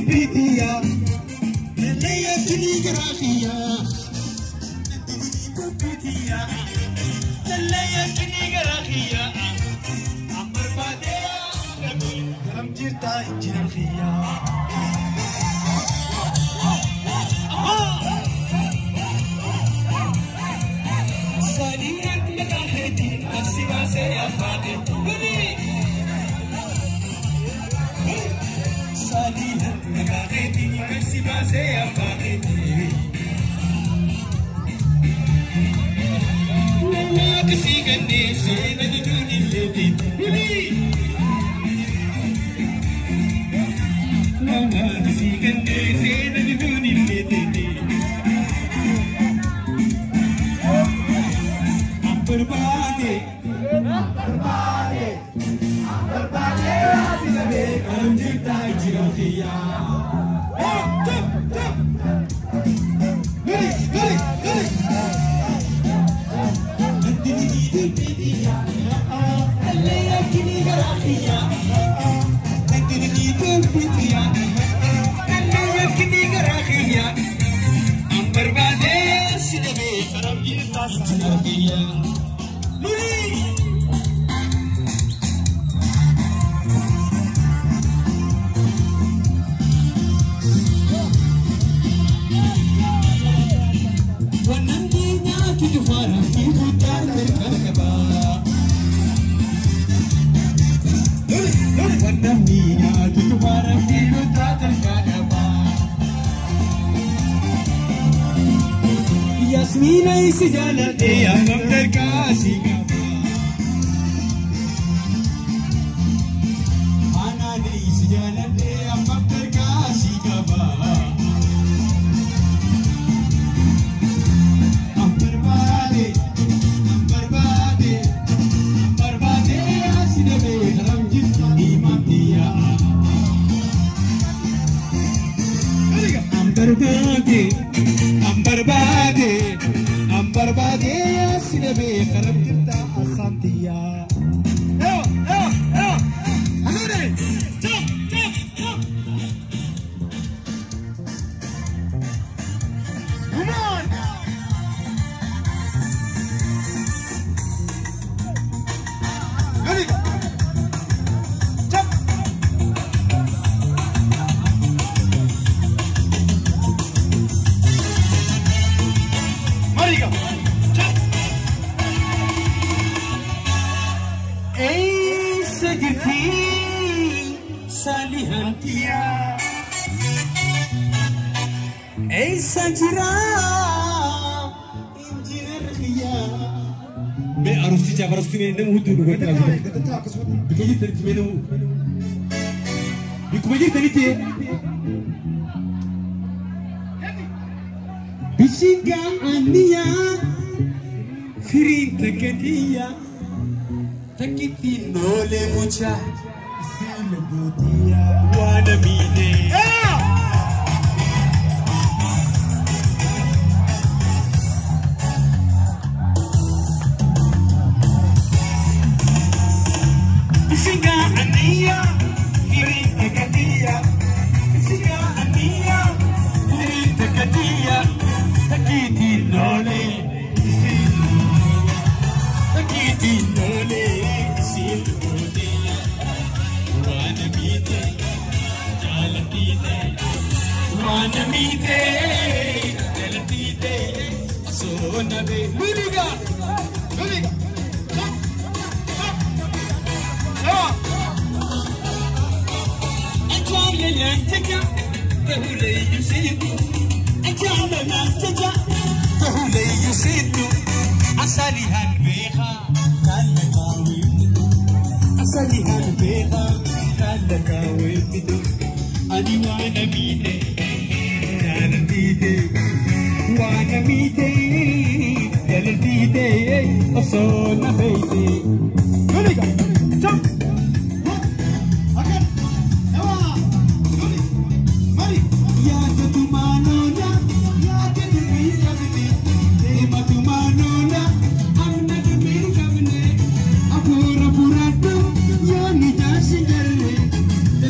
بيتيا اللي يجني قراخيا بيتيا اللي يجني قراخيا عمر بعدين كم جرتا جرخيا صالحات مكاهدي السبا سيافاتي صالحات مكاهدي السبا سيافاتي لما كسيغني سيدة دوني الليدي لما كسيغني سيدة دوني الليدي berbagi, hati lebih dalam cinta jiwa. Yasmina isi jalan dia terkasih mana di isi jalan dia terkasih kabar berbadi asli berharam cinta imam dia berbadi asli berharam cinta asantia. Sanjira injirkhia me arusti jabarasti me nemu hudu nugo tara bikaji tari me nemu bikubaji tari te bisiga ania firin takatiya takiti nole mucha sile gotia wana mine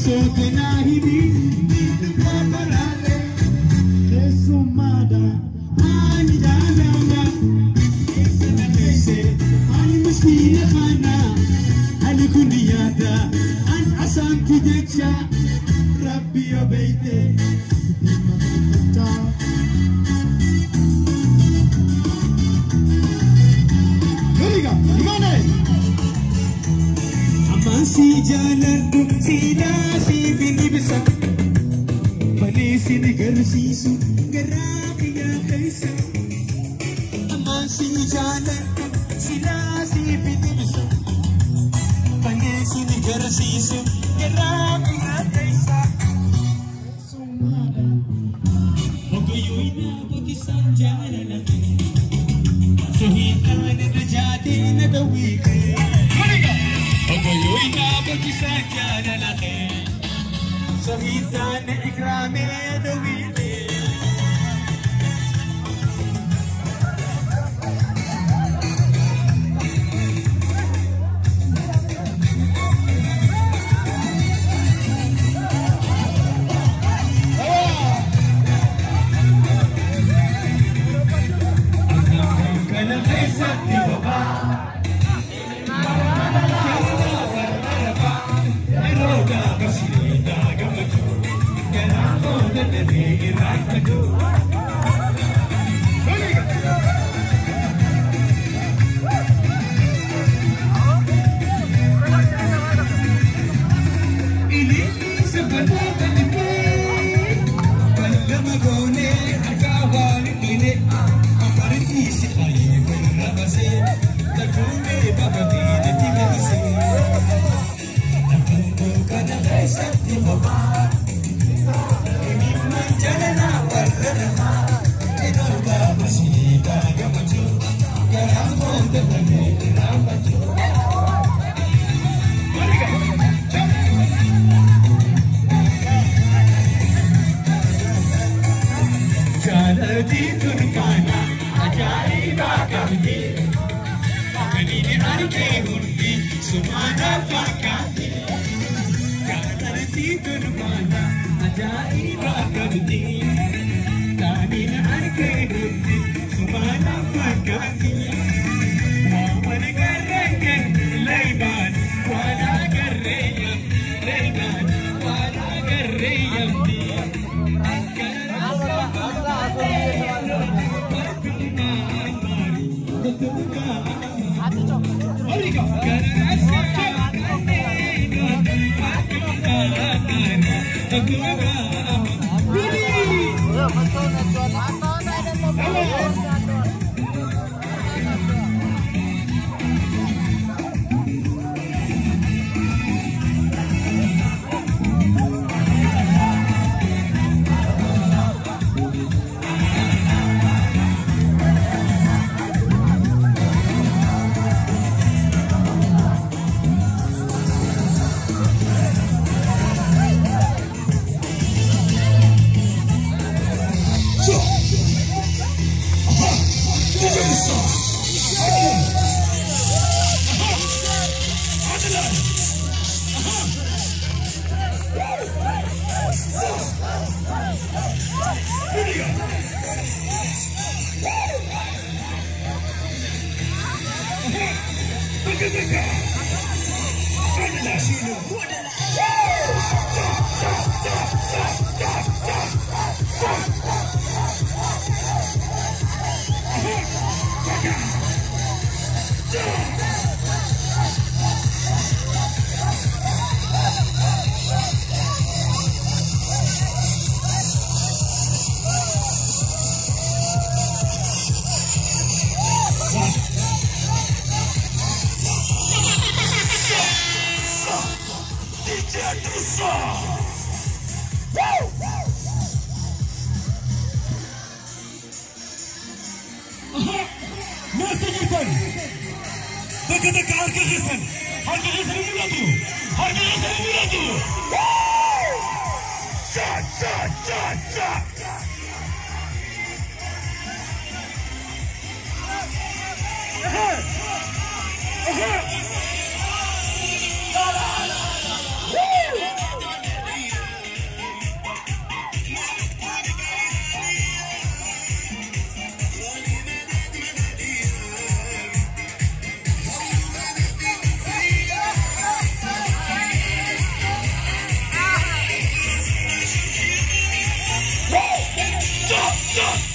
So can I be Aja Rabbi obeite Dimata Guriga gimana Amasi jalanku sila si bini besar Malisi negara sisu gerak ya kaisa Amasi jalanku sila si bini besar Malisi negara sisu gerak ya kaisa Sumada Ogoyoina poti sanjana lagi Suhitan najati nadawike Ogoyoina poti sanjana lagi Suhitan ikrame nadawike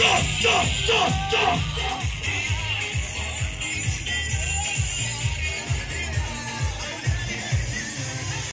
Stop!